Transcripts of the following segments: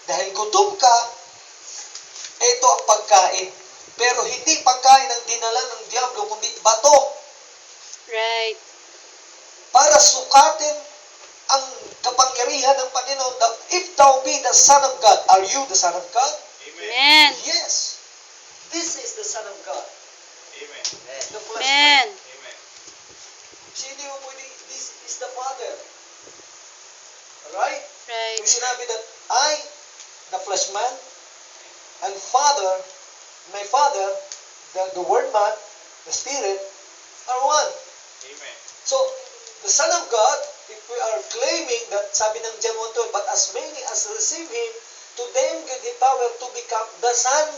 Dahil gutom ka, ito ang pagkain. Pero hindi pagkain ang dinala ng diablo, kundi bato. Right. Para sukatin ang kapangyarihan ng Panginoon that if thou be the Son of God, are you the Son of God? Amen. Yes. This is the Son of God. Amen. The flesh Amen. man. Amen. Hindi mo pwede, this is the Father. Alright? Right. Yung sinabi that I, the flesh man, and Father, my Father, the Word man, the Spirit, are one. Amen. So, the Son of God, if we are claiming that, sabi ng John 1:12, but as many as receive Him, to them give He power to become the sons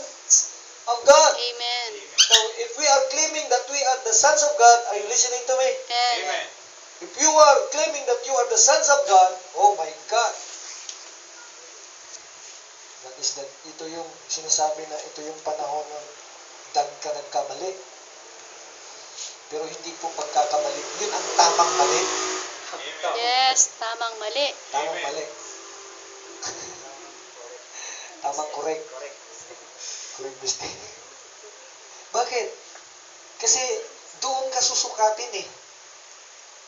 of God. Amen. Now, if we are claiming that we are the sons of God, are you listening to me? Amen. If you are claiming that you are the sons of God, oh my God. That is that, ito yung sinasabi na ito yung panahon ng dan ka nagkamali. Pero hindi po pagkakamali. Yun ang tamang mali. Yes, tamang mali. Tamang Amen. mali. Tamang correct. Correct mistake. Bakit? Kasi doon ka susukatin eh.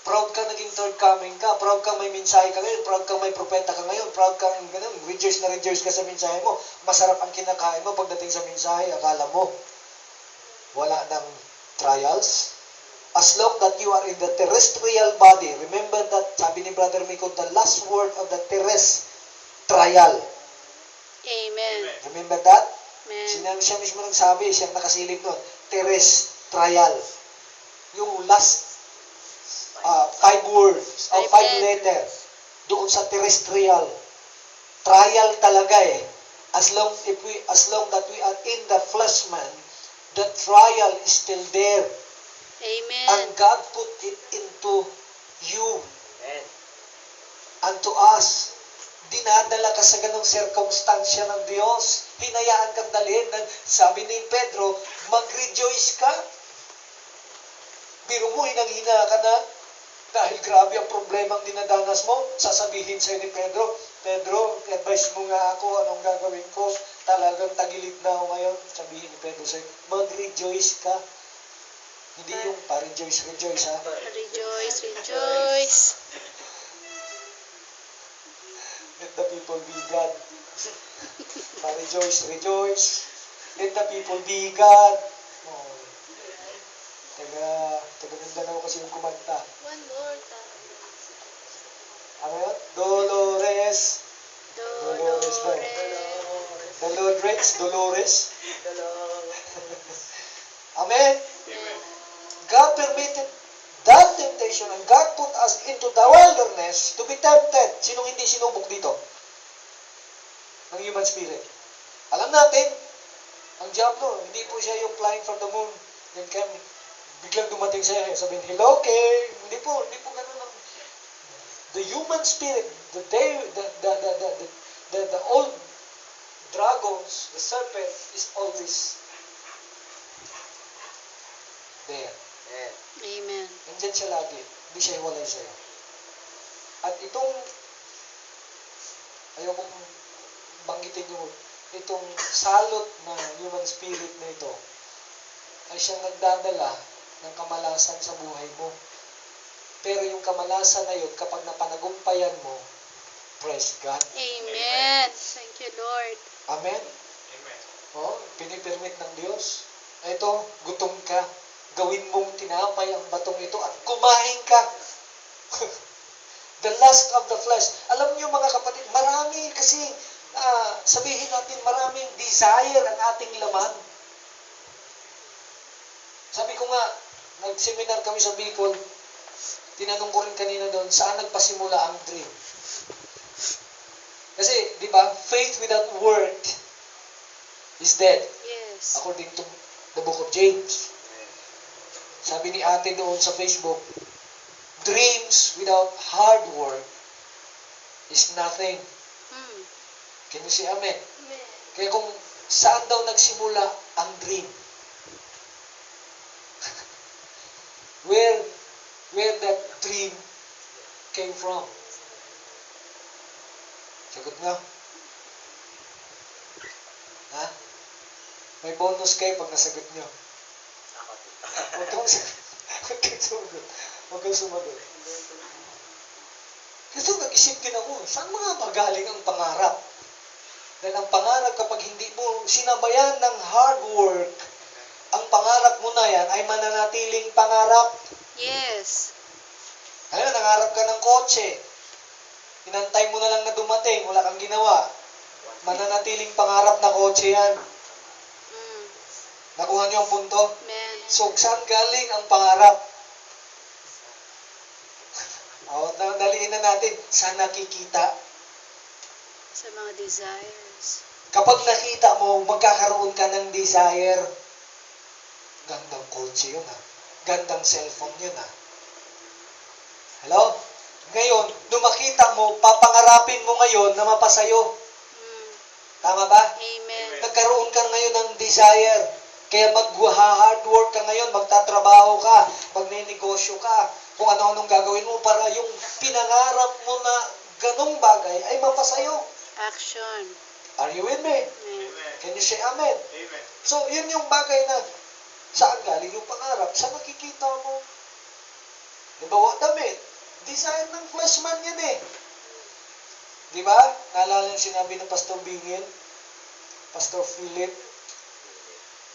Proud ka naging third coming ka. Proud ka may mensahe ka ngayon. Proud ka may propeta ka ngayon. Proud ka ganun. Rejoice na rejoice ka sa mensahe mo. Masarap ang kinakain mo pagdating sa mensahe. Akala mo, wala ng trials. As long that you are in the terrestrial body, remember that, sabi ni Brother Miko, the last word of the trial. Amen. Remember that? Amen. Siya mismo nagsabi, siyang nakasilip nun, trial. Yung last 5 words, or 5 letters, doon sa terrestrial. Trial talaga eh. As long that we are in the flesh man, the trial is still there. Amen. And God put it into you. And to us. Dinadala ka sa ganong sirkumstansya ng Diyos. Hinayaan kang dalhin. Sabi ni Pedro, mag-rejoice ka. Biro mo, hinang-hina ka na. Dahil grabe ang problema ang dinadanas mo. Sasabihin sa'yo ni Pedro, advise mo nga ako anong gagawin ko. Talagang tagilid na ako ngayon. Sabihin ni Pedro sa'yo, mag-rejoice ka. Hindi yung pa-rejoice ha. Rejoice, rejoice. Let the people be God. Pa-rejoice, rejoice. Let the people be God. Oh. Taga Mindanao kasi yung kumanta. One more time. Ano yun? Dolores. Dolores daw. The Lord reigns, Dolores. Amen? Amen. God permitted that temptation and God put us into the wilderness to be tempted. Sinong hindi sinubok dito? Ng human spirit. Alam natin, ang Diablo, hindi po siya yung flying from the moon. Then biglang dumating siya, sabihin, hello, okay. Hindi po ganun ang the human spirit, the old dragons, the serpent is always there. Amen. Nandyan siya lagi. Hindi siya hiwalay sa'yo. At itong, ayokong banggitin nyo, itong salot na human spirit na ito, ay siyang nagdadala ng kamalasan sa buhay mo. Pero yung kamalasan na yun, kapag napanagumpayan mo, praise God. Amen. Thank you, Lord. Amen? Amen. Oh, pinipermit ng Diyos. Ito, gutom ka. Gawin mong tinapay ang batong ito at kumain ka. The lust of the flesh. Alam niyo mga kapatid, marami kasi, sabihin natin, maraming desire ang ating laman. Sabi ko nga, nag-seminar kami sa Bicol, tinanong ko rin kanina doon, saan nagpasimula ang dream? Kasi, di ba, faith without work is dead. Yes. According to the book of James. Sabi ni ate doon sa Facebook, dreams without hard work is nothing. Can you say amen? Amen. Kaya kung saan daw nagsimula ang dream? Where that dream came from? Sagot nga. May bonus kayo pag nasagot nyo. Huwag kang sumagot. Huwag kang sumagot. Huwag kang sumagot. Kasi nag-isip din ako, saan mga magaling ang pangarap? Dahil ang pangarap kapag hindi mo sinabayan ng hard work, ang pangarap mo na yan ay mananatiling pangarap. Yes. Ano, nangarap ka ng kotse. Inantay mo na lang na dumating, wala kang ginawa. Mananatiling pangarap na kotse yan. Mm. Nakuha niyo ang punto? Amen. So, saan galing ang pangarap? Daliin na natin. Saan nakikita? Sa mga desires. Kapag nakita mo, magkakaroon ka ng desire. Gandang kotse yun ha. Gandang cellphone yun ha. Hello? Ngayon, nung makita mo, papangarapin mo ngayon na mapasayo. Mm. Tama ba? Amen. Nagkaroon ka ngayon ng desire. Kaya mag-hard work ka ngayon, magtatrabaho ka, magne-negosyo ka, kung ano-anong gagawin mo para yung pinangarap mo na ganong bagay ay mapasayo. Action. Are you with me? Amen. Amen. Can you say amen? Amen. So, yun yung bagay na saan galing yung pangarap? Saan nakikita mo? Halimbawa, damit. Desire ng flesh man yan eh. Di ba? Naalala yung sinabi ng Pastor Bingin, Pastor Philip,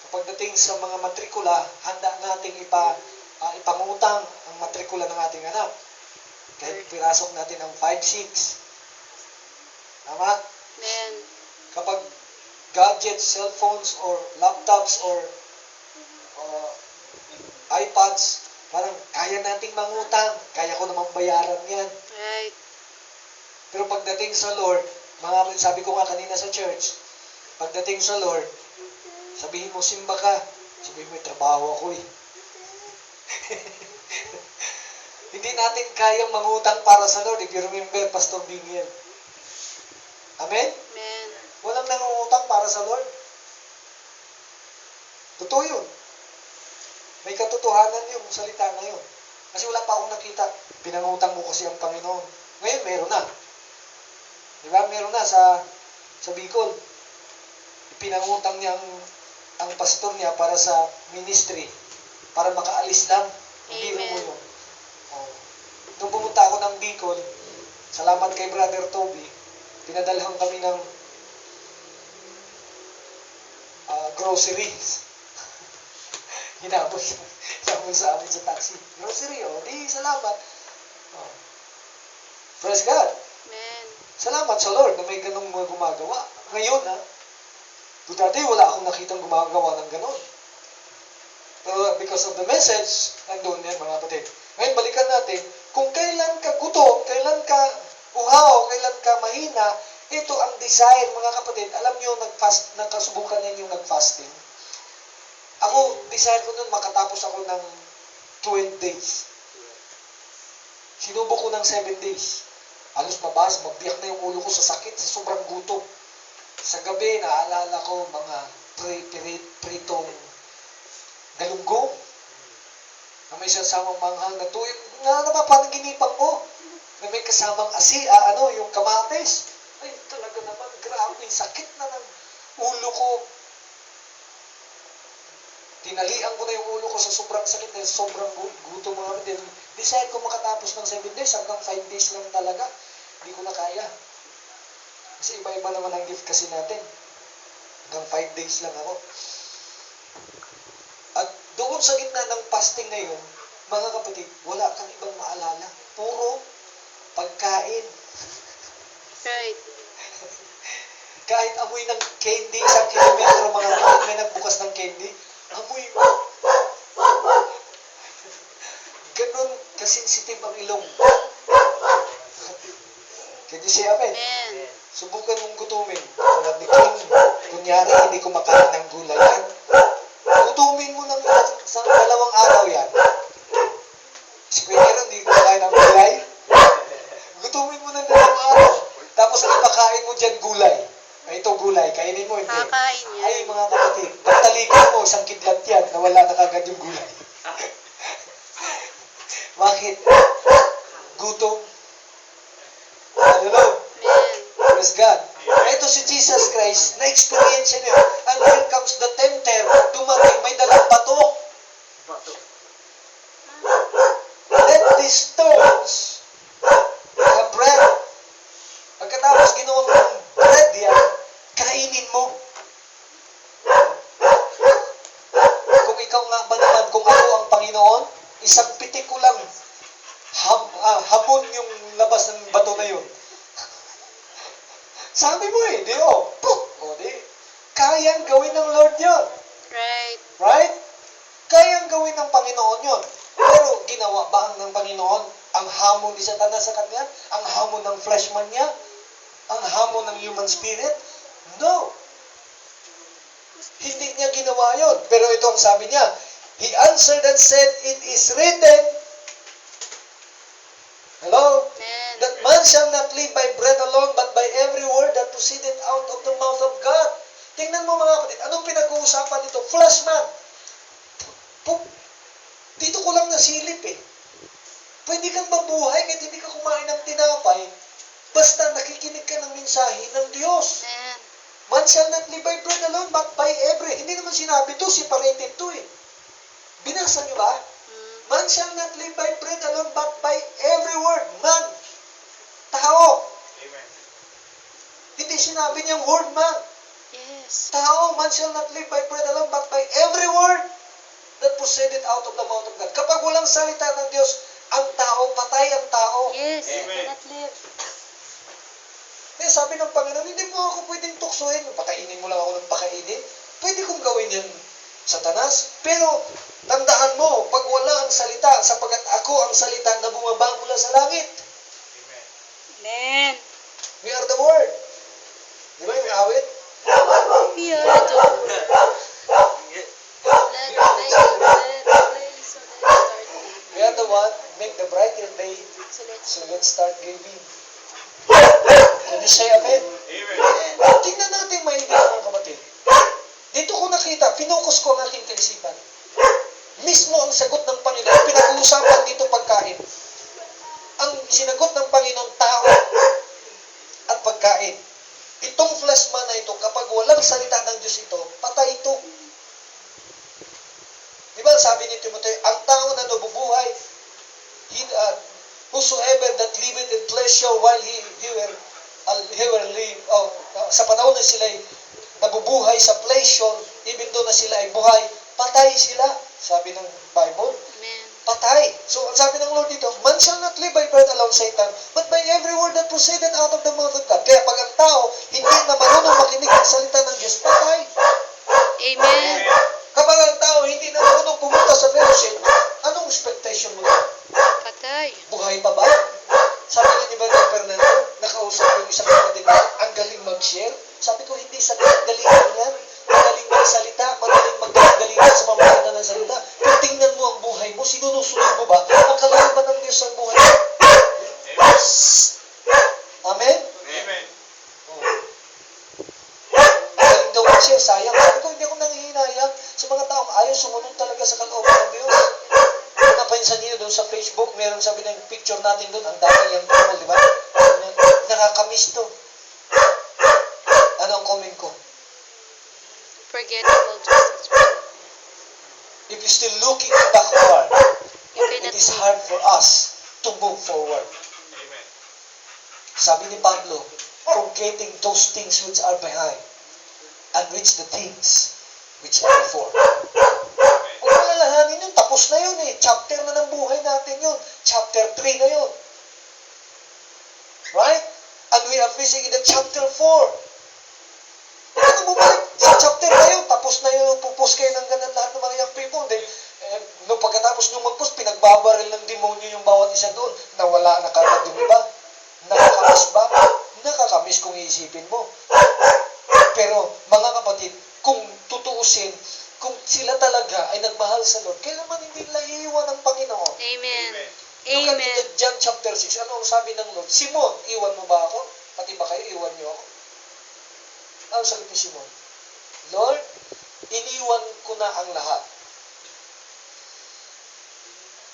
kapag dating sa mga matrikula, handa nating ipangutang ang matrikula ng ating anak. Kahit pirasok natin ang 5-6. Tama? Amen. Kapag gadgets, cellphones, or laptops, or iPads, parang kaya nating mangutang, kaya ko namang bayaran yan. Right. Pero pagdating sa Lord, sabi ko nga kanina sa church, pagdating sa Lord, sabihin mo, simba ka. Sabihin mo, may trabaho ako eh. Hindi natin kayang mangutang para sa Lord. If you remember, Pastor Bingel. Amen? Amen. Walang nangungutang para sa Lord. Totoo yun. May katotohanan yung salita na yun. Kasi wala pa akong nakita. Pinangutang mo kasi ang Panginoon. Ngayon, meron na. Di ba? Meron na sa Bicol. Pinangutang niya ang pastor niya para sa ministry. Para makaalis lang. Biro mo yun. Oh. Nung pumunta ako ng Bicol, salamat kay Brother Toby, pinadalhan kami ng groceries. Hinabol sa amin sa taxi. Grocery, di salamat. Oh. Praise God. Amen. Salamat sa Lord na may ganong mga gumagawa. Ngayon, dati wala akong nakitang gumagawa ng ganon. Pero because of the message, nandun yan mga kapatid. Ngayon, balikan natin, kung kailan ka gutom, kailan ka uhaw, kailan ka mahina, ito ang desire mga kapatid. Alam nyo, nakasubukan ninyo nag-fasting. Ako, desire ko nun, makatapos ako ng 12 days. Sinubok ko ng 7 days. Halos mabiyak na yung ulo ko sa sakit, sa sobrang gutom. Sa gabi, naalala ko mga pritong galunggong na may sasamang manghang na tuyo. Napapanaginipan ko na may kasamang yung kamatis. Ay, talaga naman, grabe, sakit na ng ulo ko. Tinalian ko na yung ulo ko sa sobrang sakit dahil sobrang gutom mga kapatid. Desire ko makatapos ng 7 days, hanggang 5 days lang talaga. Hindi ko na kaya. Kasi iba-iba naman ang gift kasi natin. Hanggang 5 days lang ako. At doon sa gitna ng fasting ngayon, mga kapatid, wala kang ibang maalala. Puro pagkain. Right. Kahit amoy ng candy, 1 kilometro mga kapatid, may nagbukas ng candy, amoy mo. Ganon kasensitive ang ilong. Can you say amen? Amen. Subukan mong gutumin. Tulad ni King, kunyari hindi kumakain ng gulay yan. Gutumin mo ng sa 2 araw yan. Si Kuya hindi kumakain ng gulay. Gutumin mo ng 2 araw. Tapos ipakain mo dyan gulay. Ay, ito gulay, kainin mo, hindi. Kakain yan. Ay, mga kapatid, pagtalikan mo, 1 kidlat yan, nawala na kagad yung gulay. Bakit? Gutom. Hallelujah. Amen. Praise God. Ito si Jesus Christ, na-experience niya yun. And here comes the tempter, dumating, may dalang bato. Let these stones become bread. Pagkatapos ginawa mo ng bread yan, kainin mo. Kung ikaw nga ba naman, kung ako ang Panginoon, isang pitik ko lang, hamon yung labas ng bato na yun. Sabi mo di puk! Kayang gawin ng Lord yun. Right. Right? Kayang gawin ng Panginoon yun. Pero ginawa ba ng Panginoon ang hamon ni Satanas sa kanya? Ang hamon ng flesh man niya? Ang hamon ng human spirit? No. Hindi niya ginawa yun. Pero ito ang sabi niya. He answered and said, it is written, hello? Amen. That man shall not live by bread alone, but by every word that proceedeth out of the mouth of God. Tingnan mo mga kapatid, anong pinag-uusapan dito? Flesh man. Dito ko lang nasilip Pwede kang mabuhay kahit hindi ka kumain ng tinapay, basta nakikinig ka ng mensahe ng Diyos. Amen. Man shall not live by bread alone, but by every. Hindi naman sinabi to, separated to Binasa niyo ba? Man shall not live by bread alone, but by every word. Man. Tao. Amen. Hindi sinabi niyang word man. Yes. Tao, man shall not live by bread alone, but by every word that proceeded out of the mouth of God. Kapag walang salita ng Diyos, ang tao, patay ang tao. Yes. Amen. Cannot live. Kaya sabi ng Panginoon, hindi mo ako pwedeng tuksohin. Pakainin mo lang ako ng pakainin. Pwede kong gawin yan, Satanas. Pero, tandaan mo, pag wala ang salita, sapagat ako ang salita na bumaba mula sa langit. Amen. Amen. We are the Word. Di ba yung awit? We are the door. We are the one, make the brighter day. So let's So let's start giving. Can you say amen? Amen. Tingnan natin maigi mga kapatid. Dito ko nakita, finokus ko ang aking kaisipan. Mismo ang sagot ng Panginoon, pinag-uusapan dito pagkain. Ang sinagot ng Panginoon, tao at pagkain. Itong flesh man na ito, kapag walang salita ng Diyos ito, patay ito. Di ba sabi ni Timoteo, ang tao na nabubuhay, whosoever that liveth in pleasure while he will live, sa panahon na sila ay nabubuhay sa pleasure, even though na sila ay buhay, patay sila. Sabi ng Bible, Amen. patay. So, ang sabi ng Lord dito, man shall not live by bread alone, Satan, but by every word that proceeded out of the mouth of God. Kaya pag ang tao, hindi na marunong makinig ng salita ng Diyos, patay. Amen. Kapag ang tao hindi na marunong pumunta sa fellowship, anong expectation mo? Patay. Buhay pa ba? Sabi ni Brother Fernando, nakausap ko yung isang kapatid na, ang galing mag-share. Sabi ko, hindi sa galingan yan. Magaling magsalita, magaling maggalingan sa mamagitan ng salita. Kung tingnan mo ang buhay mo, sinusunod mo ba? Ang kalooban ba ng Diyos ang buhay mo? Amen? Amen. Magaling daw mag-share, sayang. Sabi ko, hindi ako nanghihinayang sa mga taong ayaw sumunod talaga sa kalooban ng Diyos. Kung napansin niyo doon sa Facebook, meron sabi ng picture natin doon, ang dami yung tumal, di ba? Nakakamiss to. Ano ang comment ko? Forgettable just as well. If you're still looking backward, You it cannot is move. hard for us to move forward. Amen. Sabi ni Pablo, forgetting those things which are behind and which the things which are before. Huwag malalahanin yun, tapos na yun Chapter na ng buhay natin yun. Chapter 3 na yun. Right? And we are facing in the chapter 4. Huwag ka na bumalik sa chapter na yun. Tapos na yun, pupus kayo ng ganun lahat ng mga young people. Then, no, pagkatapos nung magpus, pinagbabaril ng demonyo yung bawat isa doon. Nawala na kagad yung iba. Nakakamiss ba? Nakakamiss kung iisipin mo. Pero, mga kapatid, kung tutuusin, kung sila talaga ay nagmahal sa Lord, kailangan hindi nila iiwan ng Panginoon. Amen. Look at Amen. John chapter 6. Ano ang sabi ng Lord? Simon, iwan mo ba ako? Pati ba kayo, iwan niyo ako? Ano sabi ni Simon? Lord, iniwan ko na ang lahat.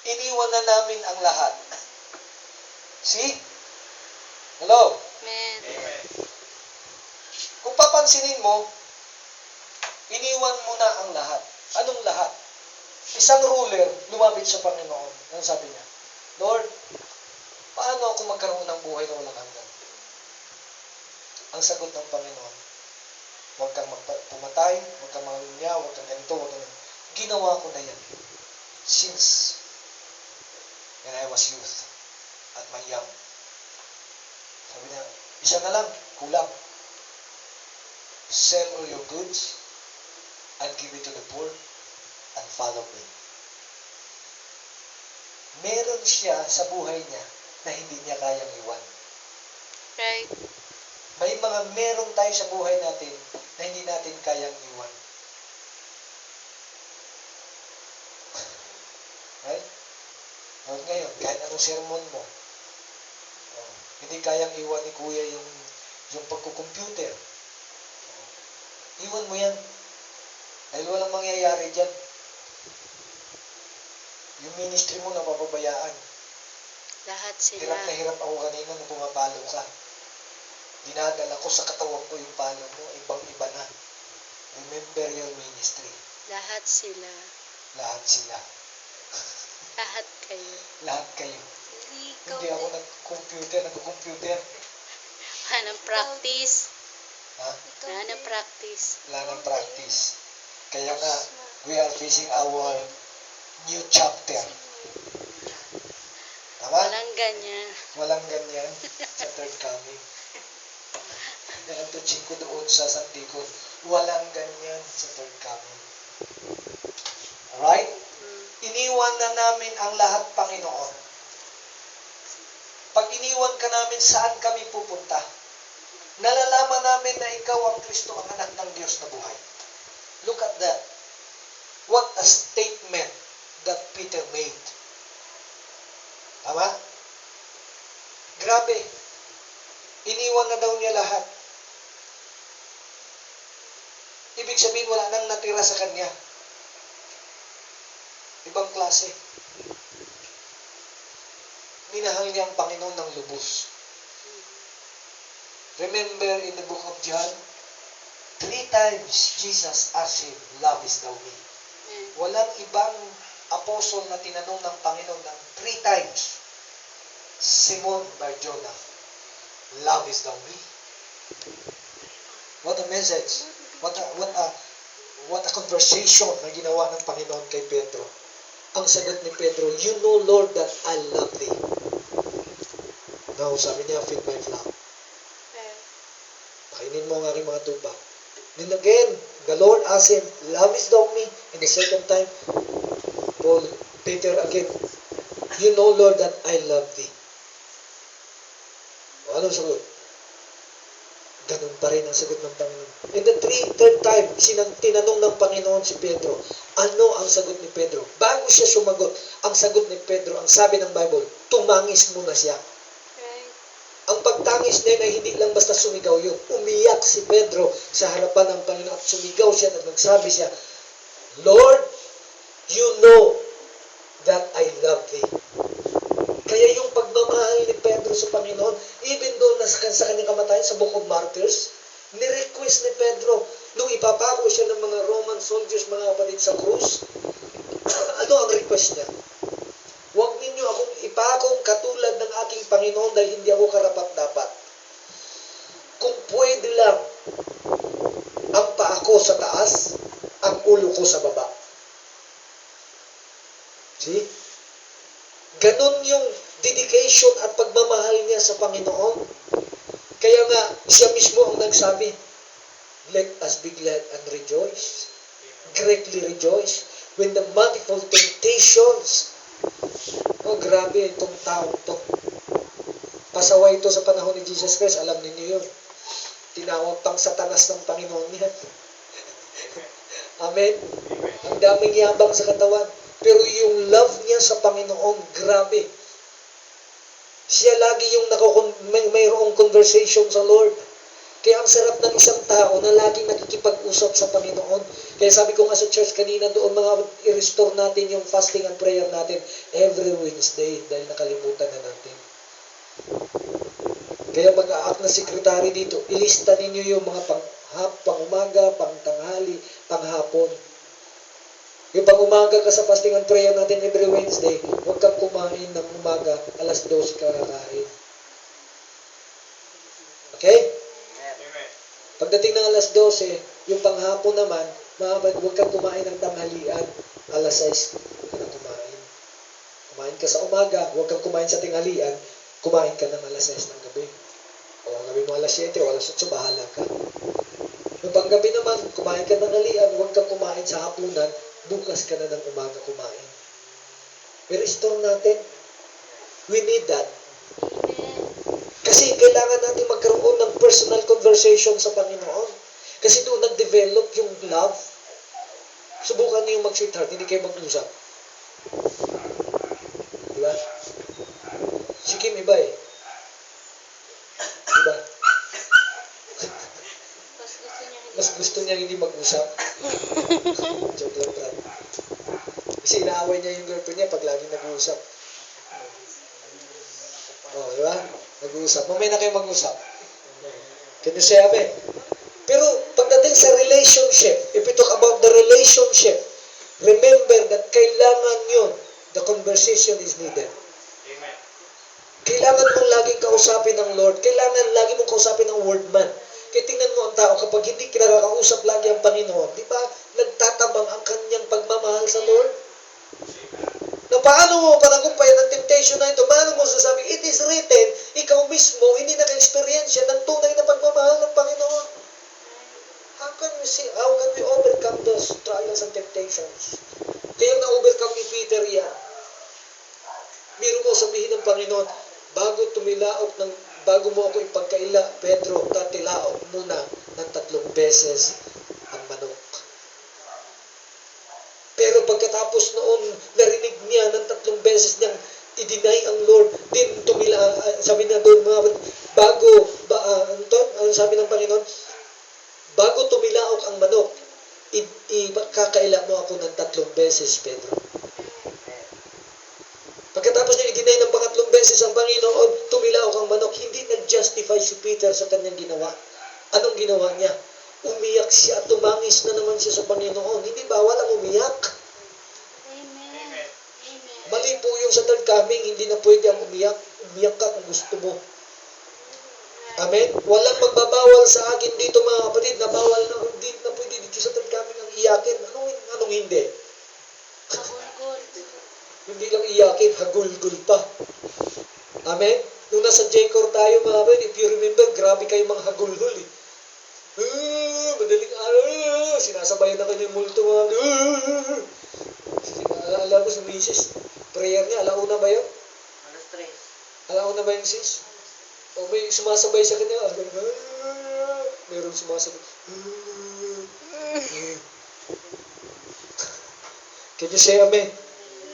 Iniwan na namin ang lahat. See? Hello? Amen. Amen. pansinin mo, iniwan mo na ang lahat. Anong lahat? Isang ruler, lumapit sa Panginoon. Ano sabi niya? Lord, paano ako magkaroon ng buhay na walang hanggan? Ang sagot ng Panginoon, huwag kang pumatay, huwag kang mangunya, huwag kang ganito, huwag kang... Ginawa ko na yan. Since when I was youth at my young. Sabi niya, isa na lang, kulang. Sell all your goods and give it to the poor and follow me. Meron siya sa buhay niya na hindi niya kayang iwan. Right. May mga meron tayo sa buhay natin na hindi natin kayang iwan. Right? Ngayon, kahit anong sermon mo, hindi kayang iwan ni Kuya yung pagkukomputer. Iwan mo yan. Dahil walang mangyayari dyan. Yung ministry mo napapabayaan. Lahat sila. Hirap na hirap ako kanina nung pumapalo ka. Dinadala ko sa katawan ko yung palo mo, ibang-iba na. Remember your ministry. Lahat sila. Lahat sila. Lahat kayo. Lahat kayo. Hindi ako nag-computer. Wala nang practice. Ha? Wala nang practice. Wala nang practice. Kaya nga, we are facing our new chapter. Tama? Walang ganyan. Walang ganyan sa third coming. Nakatuchin ko doon sa Santikon. Walang ganyan sa third coming. Alright? Iniwan na namin ang lahat, Panginoon. Pag iniwan ka namin, saan kami pupunta? Nalalaman namin na ikaw ang Kristo, ang anak ng Diyos na buhay. Look at that. What a statement that Peter made. Tama? Grabe. Iniwan na daw niya lahat. Ibig sabihin, wala nang natira sa kanya. Ibang klase. Minahal niya ang Panginoon ng lubos. Remember in the book of John, 3 times Jesus asked him, "Lovest thou me?" Walang ibang apostol na tinanong ng Panginoon ng 3 times. Simon Bar-Jonah, "Lovest thou me?" What a message. What a conversation na ginawa ng Panginoon kay Pedro. Ang sagot ni Pedro, "You know, Lord, that I love thee." Now, sabi niya, "Feed my flock." Pakainin mo ang aking mga tupa. Then again, the Lord asked him, "Lovest thou me?" And the second time, Peter again, "You know, Lord, that I love thee." O, anong sagot? Ganun pa rin ang sagot ng Panginoon. And the third time, tinanong ng Panginoon si Pedro, ano ang sagot ni Pedro? Bago siya sumagot, ang sagot ni Pedro, ang sabi ng Bible, tumangis muna siya. Ang pagtangis niya ay hindi lang basta sumigaw yun. Umiyak si Pedro sa harapan ng Panginoon at sumigaw siya at nagsabi siya, "Lord, you know that I love thee." Kaya yung pagmamahal ni Pedro sa Panginoon, even though nasa kanyang kamatayan sa Book of Martyrs, ni-request ni Pedro, nung ipapako siya ng mga Roman soldiers, mga kapatid, sa krus, ano ang request niya? "Huwag ninyo akong ipakong katulad ng aking Panginoon dahil hindi ako karapat-dapat. Kung pwede lang, ang paa ko sa taas, ang ulo ko sa baba." See? Ganon yung dedication at pagmamahal niya sa Panginoon. Kaya nga, siya mismo ang nagsabi, "Let us be glad and rejoice. Greatly rejoice when the manifold temptations." Oh, grabe itong taong to. Pasaway ito sa panahon ni Jesus Christ. Alam niyo yun. Tinawag pang Satanas ng Panginoon niya. Amen? Ang daming yabang sa katawan. Pero yung love niya sa Panginoon, grabe. Siya lagi yung mayroong conversation sa Lord. Kaya ang sarap ng isang tao na laging nakikipag-usap sa Panginoon. Kaya sabi ko nga sa church kanina doon, i-restore natin yung fasting and prayer natin every Wednesday dahil nakalimutan na natin. Kaya mag-a-act na sekretary dito, ilista ninyo yung mga pang-umaga, pang-tanghali, pang-hapon. Yung pang-umaga ka sa fasting and prayer natin every Wednesday, huwag kang kumain ng umaga, alas 12 ka kakain. Okay? Amen. Pagdating ng alas 12, yung panghapon naman, huwag kang kumain ng tanghalian, alas 6 ka na kumain. Kumain ka sa umaga, huwag kang kumain sa tinghalian, kumain ka ng alas 6 ng gabi. O gabi mo alas 7 o alas 8, bahala ka. Yung panggabi naman, kumain ka ng halian, huwag kang kumain sa hapunan, bukas ka na ng umaga kumain. I-restore natin. We need that. Kasi kailangan natin magkaroon ng personal conversation sa Panginoon. Kasi doon nag-develop yung love. Subukan niyo mag-sweetheart, hindi kayo mag-usap. Diba? Si Kim iba eh. Diba? Mas gusto niya hindi mag-usap. Joke lang, Brad. Kasi inaaway niya yung girlfriend niya pag laging nag-uusap. Oh, di ba? Nag-uusap. Mamaya na kayo mag-usap. Can you say amen? Pero pagdating sa relationship, if we talk about the relationship, remember that kailangan yun. The conversation is needed. Amen. Kailangan mong laging kausapin ng Lord. Kailangan lagi mong kausapin ng Word man. Kaya tingnan mo ang tao, kapag hindi kinakakausap lagi ang Panginoon, di ba, nagtatabang ang kanyang pagmamahal sa Lord? Na paano mo panagumpayan ang temptation na ito? Paano mo sasabi, it is written, ikaw mismo, hindi naka-experience ng tunay na pagmamahal ng Panginoon. How can we overcome those trials and temptations? Kaya na-overcome ni Peter yan. Biro mo sabihin ng Panginoon, bago mo ako ipagkaila, Pedro, tatilaok muna ng 3 beses ang manok. Pero pagkatapos noon, narinig niya ng 3 beses niyang i-deny ang Lord, din sabi niya doon, ano sabi ng Panginoon? Bago tumilaok ang manok, kakaila mo ako ng 3 beses, Pedro. Pagkatapos niya i-deny ng 3 beses ang Panginoon, tumilaok ang manok, hindi nag-justify si Peter sa kanyang ginawa. Anong ginawa niya? Umiyak siya at tumangis na naman siya sa Panginoon. Hindi bawal ang umiyak. Amen. Mali po yung sa third coming, hindi na pwede ang umiyak. Umiyak ka kung gusto mo. Amen? Walang magbabawal sa akin dito mga kapatid na bawal na hindi na pwede dito sa third coming ang iyakin. Anong hindi? Hindi lang iyakin, hagulgul pa. Amen? Nung nasa J-Core tayo mga kapatid, if you remember, grabe kayo mga hagulgul eh. Madaling araw, sinasabayan na kayo yung multo mga alam mo si Mrs. Prayer niya, alauna ba yun? Alas 3. Alauna ba yung sis? O may sumasabay sa kanya, meron sumasabay. Can you say amen?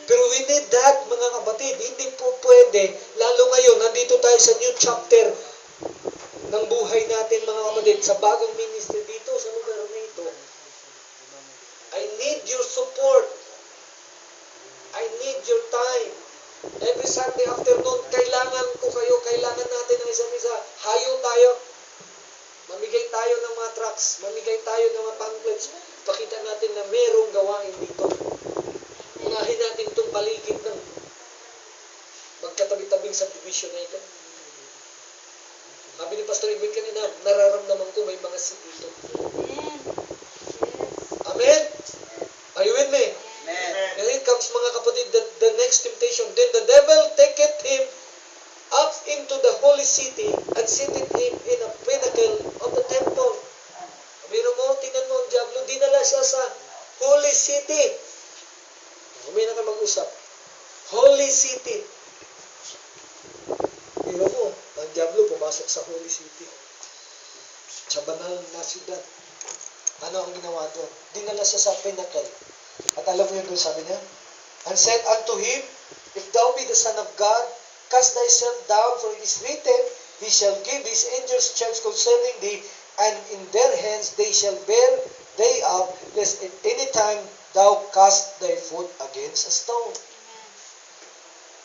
Pero we need that, mga kapatid. Hindi po pwede, lalo ngayon, nandito tayo sa new chapter ng buhay natin, mga kapatid, sa bagong ministry dito, sa lugar na ito. I need your support. I need your time. Every Sunday afternoon, kailangan ko kayo, kailangan natin ng isa't isa. Hayo tayo. Mamigay tayo ng mga tracts, mamigay tayo ng mga pamphlets. Pakita natin na merong gawain dito. Unahin natin itong paligid ng magkatabi-tabing subdivision na ito. Sabi ni Pastor Edwin kanina, nararamdaman ko may mga seed dito. Amen? Are you with me? Amen. And here comes mga kapatid, the next temptation. Then the devil taketh him up into the holy city and seated him in a pinnacle of the temple. Amino mo, tingnan mo ang diablo, dinala siya sa holy city. Umina ka mag-usap. Holy city. Amino mo, ang diablo pumasok sa holy city. Sa banal na siyudad. Ano ang ginawa doon? Dinala siya sa pinnacle. At alam mo yun doon sabi niya? And said unto him, if thou be the Son of God, cast thyself down, for it is written, He shall give His angels charge concerning thee, and in their hands they shall bear thee up, lest at any time thou cast thy foot against a stone.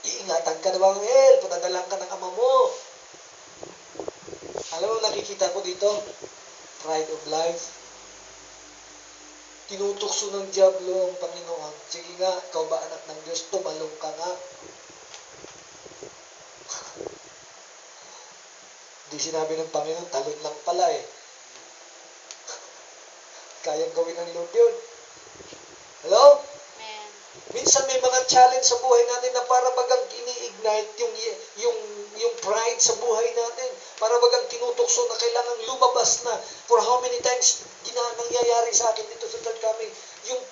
Iingatan ka na bang, patadalang ka ng ama mo. Alam mo, nakikita ko dito, pride of life. Tinutukso ng Diablo ang Panginoon. Sige nga, ikaw ba anak ng Diyos? Tumalong ka nga. Di sinabi ng Panginoon, talon lang pala eh. Kayang gawin ng Lord yun. Hello? Amen. Minsan may mga challenge sa buhay natin na para bagang ini-ignite yung pride sa buhay natin. Para bagang tinutukso na kailangan lumabas na. For how many times nangyayari sa akin dito sa third coming, yung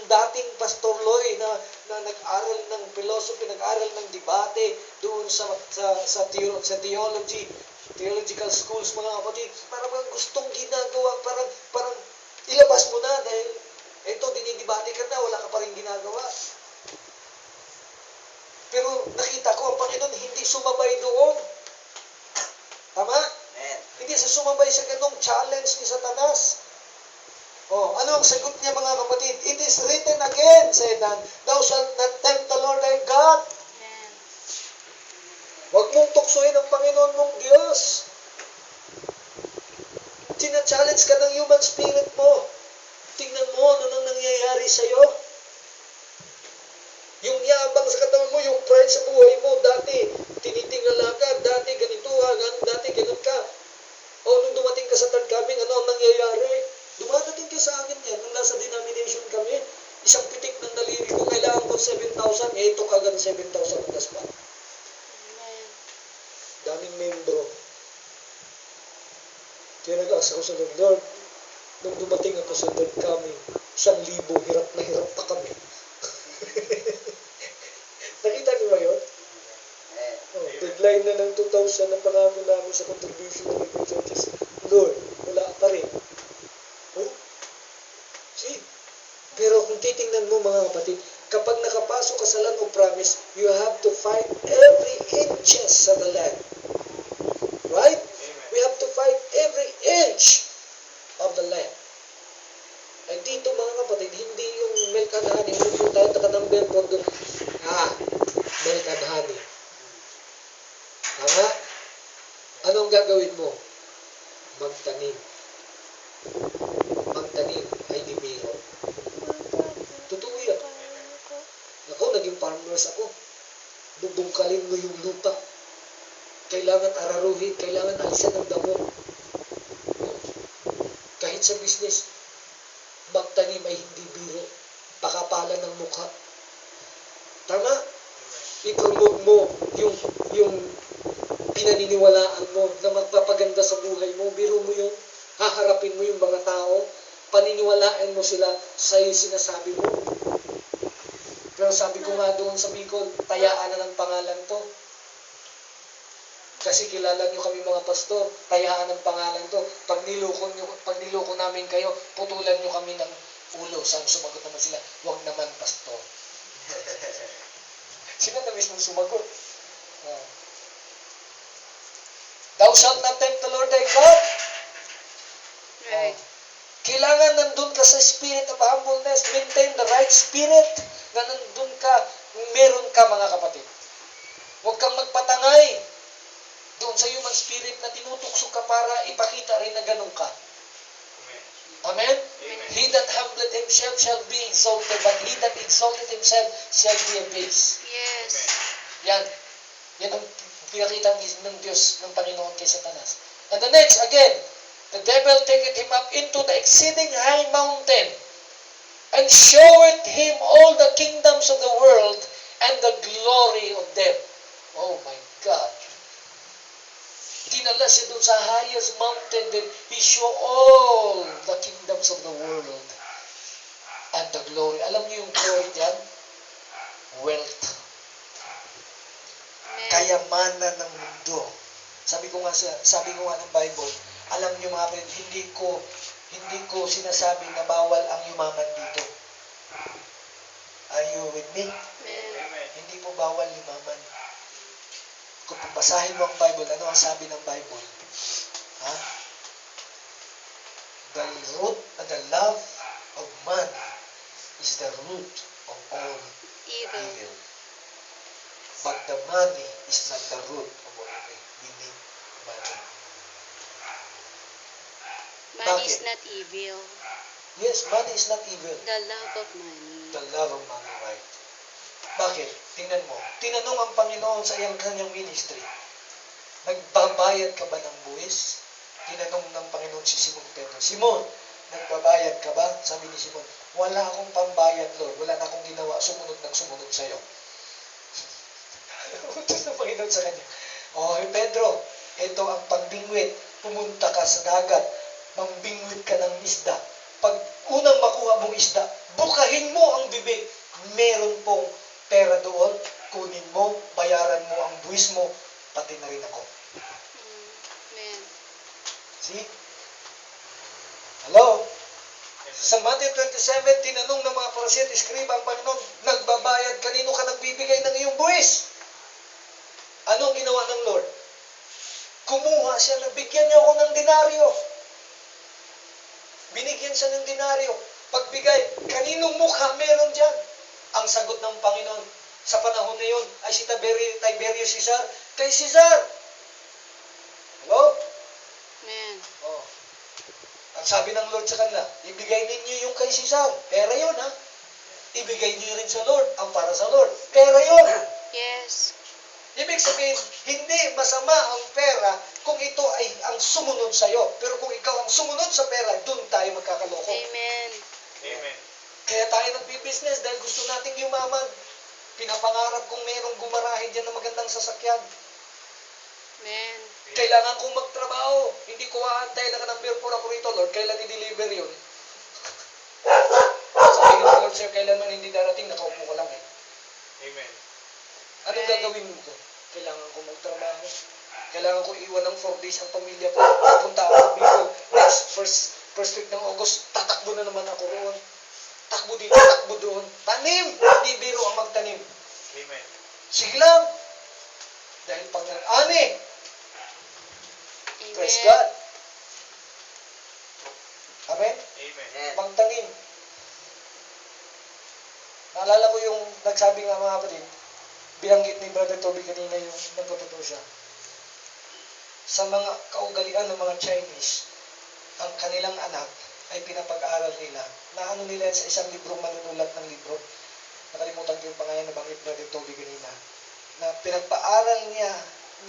dating Pastor Loy na nag-aral ng philosophy, nag-aral ng debate doon sa theological schools, mga kapatid, para bang gustong ginagawa, parang ilabas mo na dahil eto, dinidibate ka na, wala ka pa rin ginagawa. Pero nakita ko, ang Panginoon hindi sumabay doon. Tama? Amen. Hindi siya sumabay sa ganong challenge ni Satanas. Ano ang sagot niya, mga kapatid? It is written again, said Dan, thou shalt not tempt the Lord thy God. Amen. Huwag mong tuksoin ang Panginoon mong Diyos. Tina-challenge ka ng human spirit mo. Tingnan mo ano nang nangyayari sa'yo. Yung yabang sa katawan mo, yung pride sa buhay mo, dati tinitingala ka, dati ganito, dati ganun ka. Nung dumating ka sa third coming, ano ang nangyayari? Dumadating ka sa akin yan, nung nasa denomination kami, isang pitik ng daliri ko, kailangan ko 7,000, ito kagad 7,000 ang gaspa. Amen. Daming membro. Kaya nag-asa ko sa Lord, nung dumating ako sa third coming, 1,000, hirap na hirap pa kami. Nakita niyo ba yun? Amen. Deadline na ng 2,000 na pangako namin sa contribution ng mga churches. Lord, wala pa rin. See? Pero kung titingnan mo, mga kapatid, kapag nakapasok ka sa land of promise, you have to fight every inches of the land. Right? Amen. We have to fight every inch of the land. Ay dito, mga kapatid, hindi yung milk and honey. Hindi po tayo takanambel po doon. Milk and honey. Tama? Anong gagawin mo? Magtanim. Magtanim ay di biro. Totoo yan. Ako, naging farmers ako. Bubungkalin mo yung lupa. Kailangan araruhin, kailangan alisan ng damo. Kahit sa business, magtanim ay hindi biro. Pakapalan ng mukha. Tama? I-promote mo yung pinaniniwalaan mo na magpapaganda sa buhay mo. Biro mo yun. Haharapin mo yung mga tao. Paniniwalaan mo sila sa sinasabi mo. Pero sabi ko nga doon sa Bicol, tayaan na ng pangalan to. Kasi kilala nyo kami mga pastor, tayaan ng pangalan to. Pag niloko namin kayo, putulan nyo kami ng ulo. Sumagot naman sila, wag naman pastor. Sino na mismo sumagot? Thou shalt not tempt the Lord thy God. Right. Kailangan nandun ka sa spirit of humbleness. Maintain the right spirit na nandun ka, meron ka, mga kapatid. Huwag kang magpatangay doon sa human spirit na tinutukso ka para ipakita rin na ganun ka. Amen? Amen. He that humbleth himself shall be exalted, but he that exalted himself shall be abased. Yes. Yan. Yan ang pinakita ng Diyos, ng Panginoon kay Satanas. And the next, again, the devil taketh him up into the exceeding high mountain, and showeth him all the kingdoms of the world, and the glory of them. Oh my God. Dinala siya doon sa highest mountain, then he show all the kingdoms of the world, and the glory. Alam niyo yung glory diyan? Wealth. Amen. Kayamanan ng mundo. Sabi ko nga ng Bible, alam niyo mga kapatid, hindi ko sinasabi na bawal ang yumaman dito. Are you with me? Amen. Hindi po bawal yumaman. Kung basahin mo ang Bible, ano ang sabi ng Bible? Ha? The love of man is the root of all Evil. evil. But the money is not the root of all evil. We need money. Money is Bakit? not evil. Yes, money is not evil. The love of money. The love of money, right? Bakit? Tingnan mo. Tinanong ang Panginoon sa iyang kanyang ministry, nagbabayad ka ba ng buwis? Tinanong ng Panginoon si Simon Pedro, Simon, nagbabayad ka ba? Sabi ni Simon, wala akong pambayad, Lord. Wala na akong ginawa. Sumunod ng sumunod sa'yo. Utos ng Panginoon sa kanya. Oh, Pedro, ito ang pagbingwit. Pumunta ka sa dagat. Mambingwit ka ng isda. Pag unang makuha mong isda, bukahin mo ang bibig. Meron pong pera doon. Kunin mo, bayaran mo ang buwis mo, pati na rin ako. Amen. See? Hello? Sa Matthew 27, tinanong ng mga Pariseo at Iskriba ang Panginoon, nagbabayad, kanino ka nagbibigay ng iyong buwis? Ano ang ginawa ng Lord? Kumuha siya, nabigyan niya ako ng denaryo. Binigyan siya ng denaryo. Pagbigay, kaninong mukha meron dyan? Ang sagot ng Panginoon sa panahon na yun ay si Tiberius Caesar. Kay Caesar! Hello? Amen. Oh. Ang sabi ng Lord sa kanila, ibigay ninyo yung kay Caesar. Pera yun, ha? Ibigay niyo rin sa Lord, ang para sa Lord. Pera yun. Yes. Ibig sabihin, hindi masama ang pera kung ito ay ang sumunod sa'yo. Pero kung ikaw ang sumunod sa pera, doon tayo magkakaloko. Amen. Amen. Kaya tayo nagbi-business dahil gusto nating yumaman. Pinapangarap kong merong gumarahe dyan na magandang sasakyan. Amen. Kailangan kong magtrabaho. Hindi ko aantay na ka-number 4 ako rito, Lord. Kailan i-deliver yun? Sabihin ng Lord, sir, kailan man hindi darating, nakaupo ko lang eh. Amen. Anong Right. gagawin mo ko? Kailangan ko magtrabaho. Kailangan ko iwan ng 4 days ang pamilya ko. Pupunta ako ng Bicol. Next, first week ng August, tatakbo na naman ako roon. Takbo dito, takbo doon. Tanim! Hindi biro ang magtanim. Amen. Sige lang. Dahil pag ani, Amen. praise God. Amen? Amen. Magtanim. Naalala ko yung nagsabi nga mga kapatid, binanggit ni Brother Toby kanina yung nagpatotoo siya. Sa mga kaugalian ng mga Chinese, ang kanilang anak ay pinapag-aral nila. Na ano nila sa isang librong manunulat ng libro. Nakalimutan ko yung pangalan na banggit Brother Toby kanina. Na pinagpa-aral niya,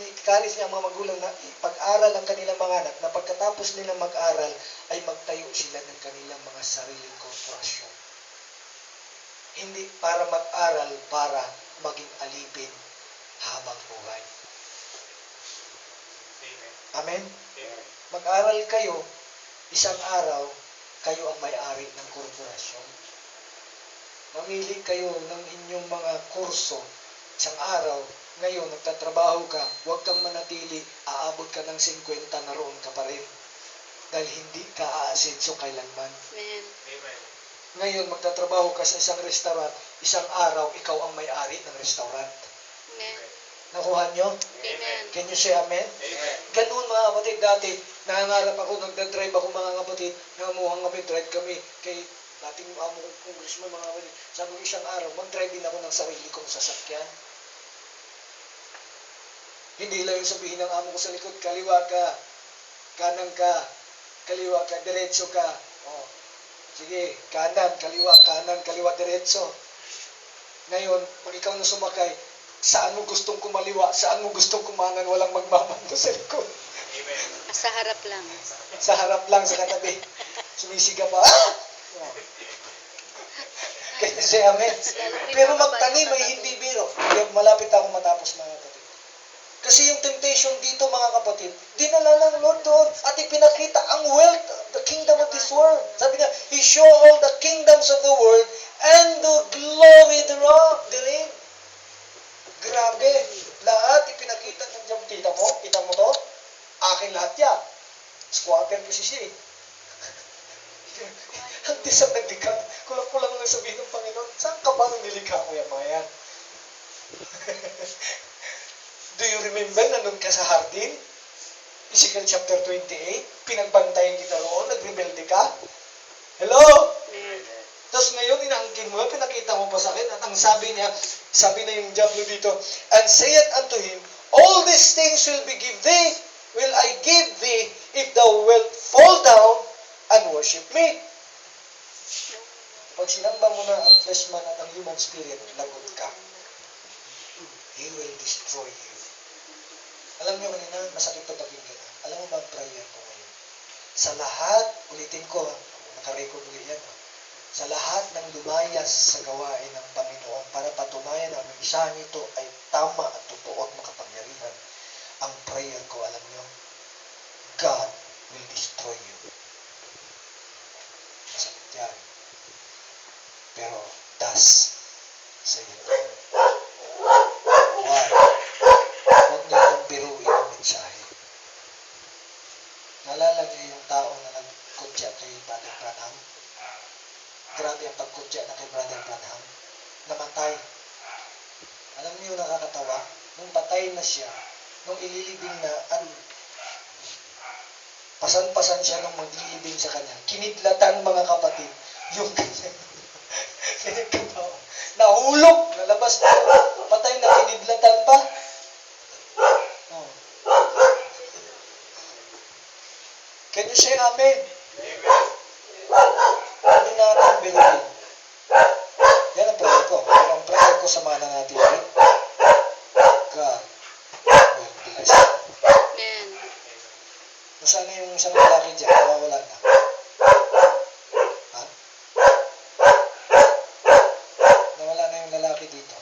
ikaris niya ang mga magulang na ipag-aral ang kanilang mga anak na pagkatapos nilang mag-aral ay magtayo sila ng kanilang mga sariling korporasyon. Hindi para mag-aral, para maging alipin habang buhay. Amen. Amen? Amen. Mag-aral kayo, isang araw, kayo ang may-ari ng korporasyon. Mamili kayo ng inyong mga kurso. Isang araw, ngayon, nagtatrabaho ka, huwag kang manatili, aabot ka ng 50 na roon ka pa rin. Dahil hindi ka aasenso kailanman. Amen. Amen. Ngayon, magtatrabaho ka sa isang restaurant, isang araw, ikaw ang may-ari ng restaurant. Amen. Nakuha nyo? Amen. Can you say amen? Amen. Ganun mga kapatid, dati, nangangarap ako, nagdadrive ako mga kapatid, nangamuhang kami, drive kami, kay dating amo kong congressman mga kapatid, sabi ko isang araw, mag-drive din ako ng sarili kong sasakyan. Hindi lang yung sabihin ng amo ko sa likod, kaliwa ka, kanan ka, kaliwa ka, diretso ka. Oh, sige, kanan, kaliwa, diretso. Ngayon, pag ikaw na sumakay, saan mo gustong kumaliwa, saan mo gustong kumanan, walang magmamando sa likod. Amen. Sa harap lang. Sa harap lang, sa katabi. Sumisiga pa. Ah! Oh. Kasi amen. Pero magtanim ay hindi biro. Malapit ako matapos mga kapatid. Kasi yung temptation dito mga kapatid, dinala ng Lord doon at ipinakita ang wealth, the kingdom of this world. Sabi niya, He show all the kingdoms of the world and the glory therein. Grabe. Lahat ipinakita ng Diyos. Kita mo to? Akin lahat yan. Squatter kasi siya eh. Ang tisang nagdikap. Kulang-kulang lang sabihin ng Panginoon, saan ka ba nung nilikha ko yan mga yan? Do you remember na nung ka sa hardin? Ezekiel chapter 28, pinagbantayan kita roon, nagrebelde ka? Hello? Amen. Tapos ngayon, inaangkin mo, pinakita mo pa sa akin, at ang sabi niya, sabi na yung Diablo dito, and saith unto him, all these things will I give thee, if thou wilt fall down worship me. Pag sinamba mo na ang flesh man at ang human spirit, lagot ka. He will destroy you. Alam niyo kanina, masakit to pakinggan. Alam mo ba ang prayer ko ngayon? Sa lahat, ulitin ko, nakarecord ulit yan. Sa lahat ng lumayas sa gawain ng Panginoon para patunayan ang mensahe nito ay tama at totoo at makapangyarihan. Ang prayer ko, alam niyo, God will destroy you. Masakit yan. Pero, das sa iyo doon. Why? Huwag niyo nang biruin ang mensahe. Naalala niyo yung tao na nagkutya kay Brother Branham? Grabe ang pagkutya na kay Brother Branham. Namatay. Alam niyo nakakatawa? Nung patay na siya, nung ililibing na, pasan-pasan siya nung maglilibing sa kanya. Kinidlatan mga kapatid. Yung kanyang kinagkabaw. Nahulog. Nalabas pa. Patay na kinidlatan pa. Oh. Can you say amen? Hindi natin biruin. Yan ang prayer ko. Pero ang prayer ko, samahan natin ulit. God will bless you. Amen. Nasaan na yung isang lalaki dyan? Nawawala na. Ha? Nawala na yung lalaki dito.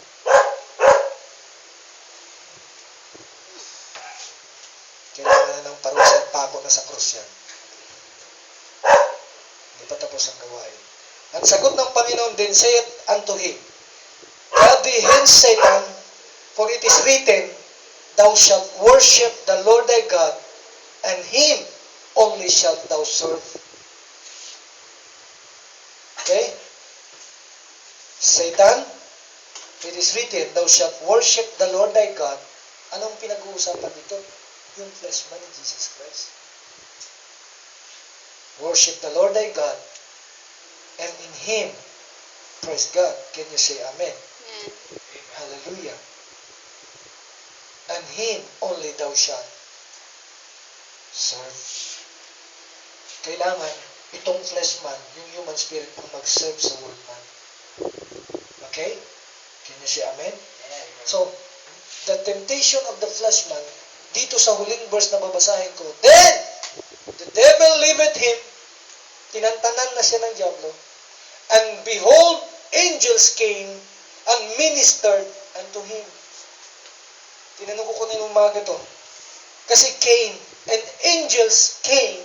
Kailangan na ng parusa at pako na sa krus yan. Hindi pa tapos ang gawain. Ang sagot ng Panginoon din, saith unto him, God be hence, Satan, for it is written, Thou shalt worship the Lord thy God, and him only shalt thou serve. Okay? Satan, it is written, Thou shalt worship the Lord thy God. Anong pinag-uusapan dito? Yung flesh man ni Jesus Christ. Worship the Lord thy God, and in him, praise God. Can you say amen? Amen. Hallelujah. And him only thou shalt serve. Kailangan itong flesh man, yung human spirit, ang mag-serve sa world man. Okay? Can you say amen? So, the temptation of the flesh man, dito sa huling verse na babasahin ko, then, the devil leaveth him, tinantanan na siya ng diablo, and behold, angels came and ministered unto him. Tinanong ko kanina umaga to. Kasi came, and angels came,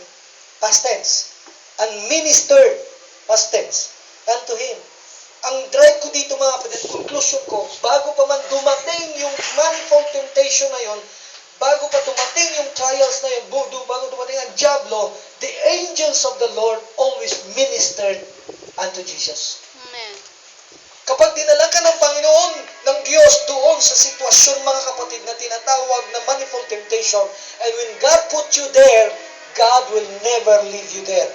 past tense, and ministered, past tense, unto him. Ang drive ko dito mga kapatid, conclusion ko, bago pa man dumating yung manifold temptation na yon, bago pa dumating yung trials na yun, bago dumating ang diablo, the angels of the Lord always ministered unto Jesus. Amen. Kapag dinala ka ng Panginoon, ng Diyos doon sa sitwasyon mga kapatid na tinatawag na manifold temptation, and when God put you there, God will never leave you there.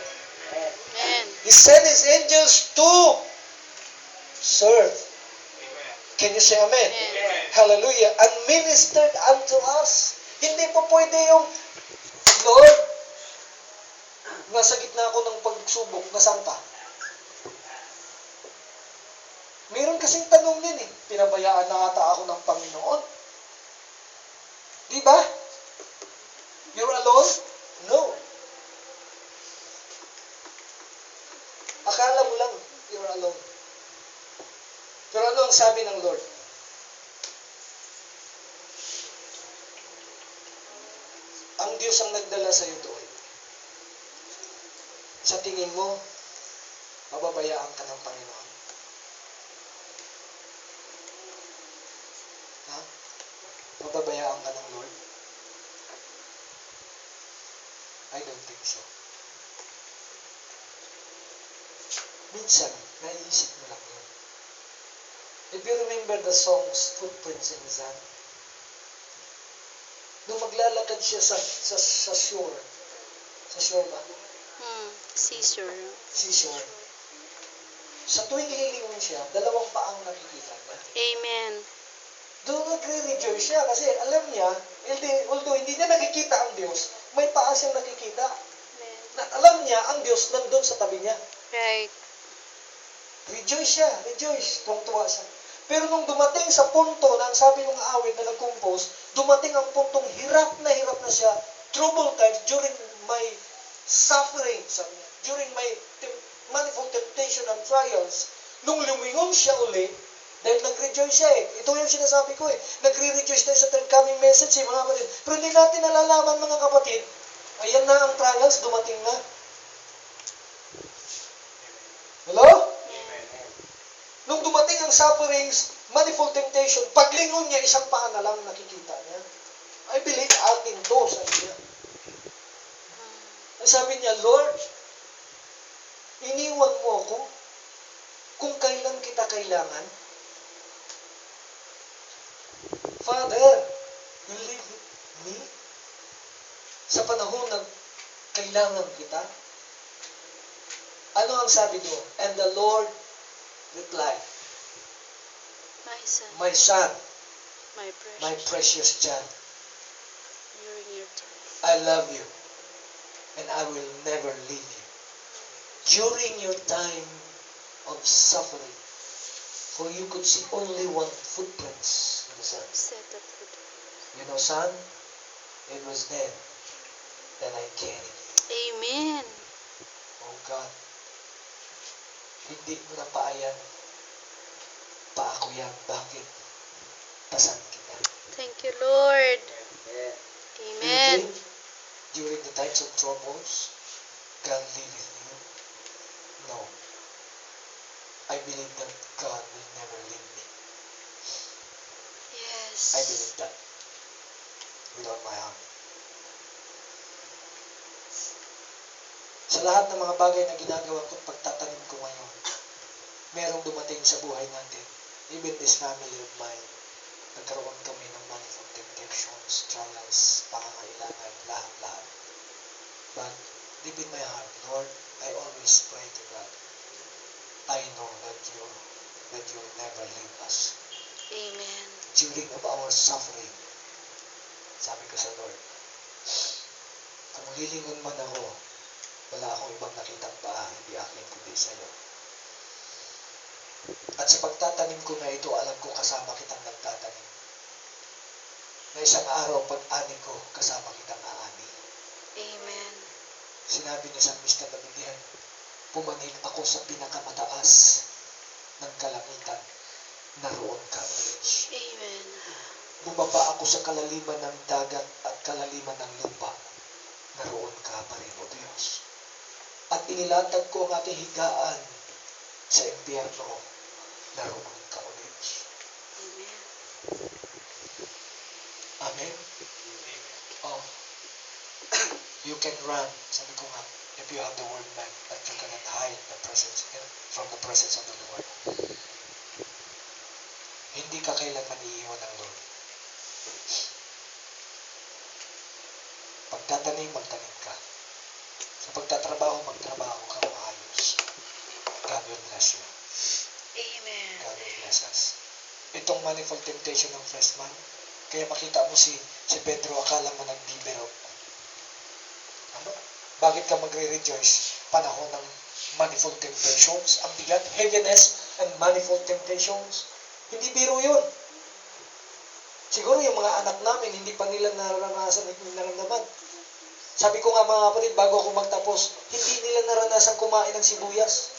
Amen. He sent His angels to serve. Can you say amen? Amen. Hallelujah. And ministered unto us. Hindi po pwede yung, Lord, nasa gitna ako ng pagsubok, nasaan ka? Meron kasing tanong din eh, pinabayaan na ata ako ng Panginoon. Di ba? You're alone? No. Akala mo lang, you're alone. Pero ano ang sabi ng Lord? Ang Diyos ang nagdala sa iyo doon. Sa tingin mo, mababayaan ka ng Panginoon. Ha? Mababayaan ka ng Lord? I don't think so. Minsan, naiisip mo lang yun. If you remember the song's Footprints in the Sand, nung maglalakad siya sa shore, sa shore ba? Seashore. Seashore. Sa tuwing ililingon siya, dalawang paang nakikita niya. Amen. Doon nagre-rejoice siya kasi alam niya, although hindi niya nakikita ang Diyos, may paa siyang nakikita. Amen. Na alam niya, ang Diyos nandun sa tabi niya. Right. Rejoice siya, rejoice. Tuwang-tuwa siya. Pero nung dumating sa punto na ang sabi ng awit na nag-compose, dumating ang puntong hirap na siya, trouble times during my suffering, sabi niya, during my manifold temptation and trials, nung lumingon siya uli, dahil nag-rejoice siya eh. Ito yung sinasabi ko eh. Nagre-rejoice tayo sa coming message eh, mga kapatid. Pero hindi natin nalalaman, mga kapatid, ayan na ang trials, dumating na. Hello? Amen. Nung dumating ang sufferings, manifold temptation, paglingon niya, isang paa na lang nakikita niya. I believe akin to, sabi niya. Ang sabi niya, Lord, iniwan mo ako kung kailan kita kailangan. Father, you live with me sa panahon na kailangan kita. Ano ang sabi doon? And the Lord replied, My son, My son, my my precious, precious child, during your time. I love you and I will never leave you. During your time of suffering, for you could see only one footprints in the sun. Set up for the... You know, son, it was then that I carried. Amen. Oh God, hindi mo na paayan. Paako yan. Bakit? Pasan kita. Thank you, Lord. Amen. Do you Amen. think during the times of troubles, God live with you? No. I believe that God will never leave me. Yes. I believe that. With all my heart. Sa lahat ng mga bagay na ginagawa ko at pagtatanim ko ngayon, merong dumating sa buhay natin. Even this family of mine, nagkaroon kami ng manifold temptations, trials, pangangailangan, lahat-lahat. But deep in my heart, Lord, I always pray to God. I know that you'll never leave us. Amen. During of our suffering, sabi ko sa Lord, kung lilingon man ako, wala akong ibang nakitang paa, hindi akin kundi sa iyo. At sa pagtatanim ko na ito, alam ko kasama kitang nagtatanim. Na isang araw, pag-ani ko, kasama kitang aani. Amen. Sinabi ni San Mr. Davidian, pumanig ako sa pinakamataas ng kalangitan, naroon ka, O Diyos. Amen. Bumaba ako sa kalaliman ng dagat at kalaliman ng lupa, naroon ka pa rin, O Diyos. At inilatag ko ang aking higaan sa impyerno, naroon ka, O Diyos. Amen. Amen? Oh. You can run, sabi ko nga, if you have the word man, but you cannot hide the presence from the presence of the Lord. Hindi ka kailanman iiwan ng Lord. Pagtatanim, magtanim ka. Sa pagtatrabaho, magtrabaho ka maayos. God will bless you. Amen. God will bless us. Itong manifold temptation ng first man, kaya makita mo si Pedro, akala mo nagbibiro. Ano? Bakit ka magre-rejoice? Panahon ng manifold temptations, ang bigat, heaviness, and manifold temptations. Hindi biro yun. Siguro yung mga anak namin, hindi pa nila naranasan at naramdaman. Sabi ko nga mga kapatid, bago ako magtapos, hindi nila naranasan kumain ng sibuyas.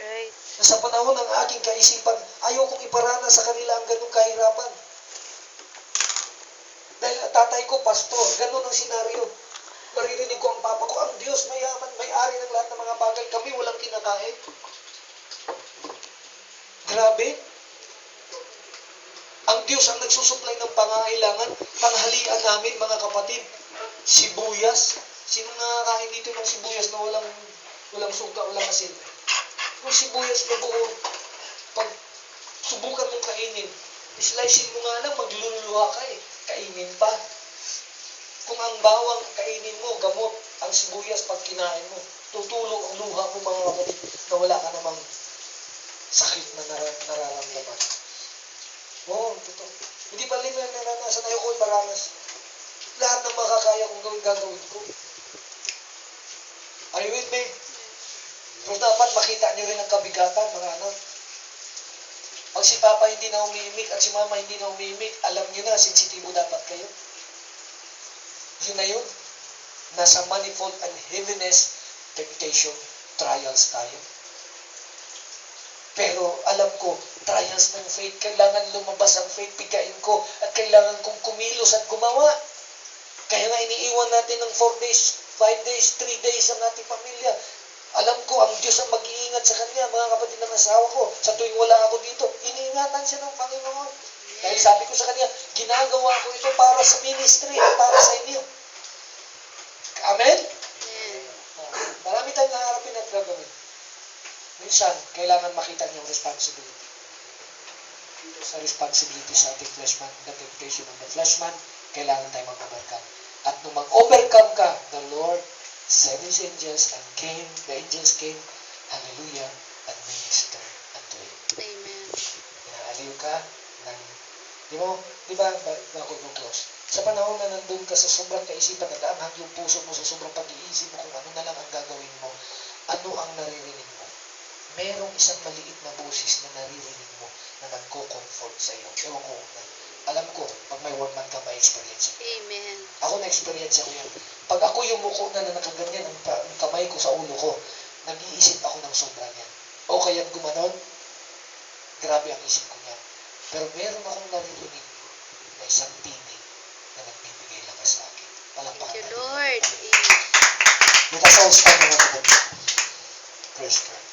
Right. Na sa panahon ng aking kaisipan, ayaw kong iparana sa kanila ang ganung kahirapan. Dahil tatay ko, pastor, ganun ang senaryo. Maririnig ko ang papa ko, ang Diyos mayaman, may-ari ng lahat ng mga bagay. Kami walang kinakain. Grabe. Ang Diyos ang nagsusupply ng pangangailangan. Tanghalian namin, mga kapatid. Sibuyas. Sino nakakain dito ng sibuyas na walang suka, walang asin? Yung sibuyas na buo, pag subukan mong kainin, slicein mo nga lang, magluluha ka eh. Kainin pa. Kung ang bawang kainin mo, gamot, ang sibuyas pag kinain mo, tutulong ang luha mo mga kapatid na wala ka namang sakit na nararamdaman. Oo, totoo. Hindi pa rin na naranasan, ayoko ibaranas. Lahat ng makakaya kong gawin, gagawin ko. Are you with me? Pero dapat makita niyo rin ang kabigatan, mga anak. Pag si Papa hindi na umiimik at si Mama hindi na umiimik, alam niyo na, sensitibo dapat kayo. Yun na yun. Nasa manifold and heaviness, temptation, trials tayo. Pero alam ko, trials ng faith, kailangan lumabas ang faith, pigain ko, at kailangan kong kumilos at gumawa. Kaya nga iniiwan natin ng 4 days, 5 days, 3 days ang ating pamilya. Alam ko, ang Diyos ang mag-iingat sa kanya, mga kapatid ng asawa ko. Sa tuwing wala ako dito, iniingatan siya ng Panginoon. Dahil sabi ko sa kanya, ginagawa ko ito para sa ministry at para sa inyo. Amen? Amen. Marami tayong naharapin at gagawin. Minsan, kailangan makita niyo ang responsibility. Dito sa responsibility sa ating fleshman, the temptation of the fleshman, kailangan tayo mag-overcome. At nung mag-overcome ka, the Lord sent His angels and came, the angels came, hallelujah, and ministered unto him. Amen. Inaaliw ka ng, di ba, bago close? Sa panahon na nandun ka sa sobrang kaisipan, nag-aanghag yung puso mo sa sobrang pag-iisip mo kung ano na lang ang gagawin mo, ano ang naririnig mo? Merong isang maliit na boses na naririnig mo na nagko-comfort sa iyo. Ewan ko, alam ko, pag may word man ka, may experience. Amen. Ako na-experience ko yan. Pag ako yumuko na nakaganyan ang kamay ko sa ulo ko, nag-iisip ako ng sobra niyan. O kaya gumanon, grabe ang isip ko niyan. Pero meron akong naririnig na isang tinig na nagbibigay lakas sa akin. Palakpakan Thank you, natin. Lord. Amen. Let us all stand mga kapatid. Praise God.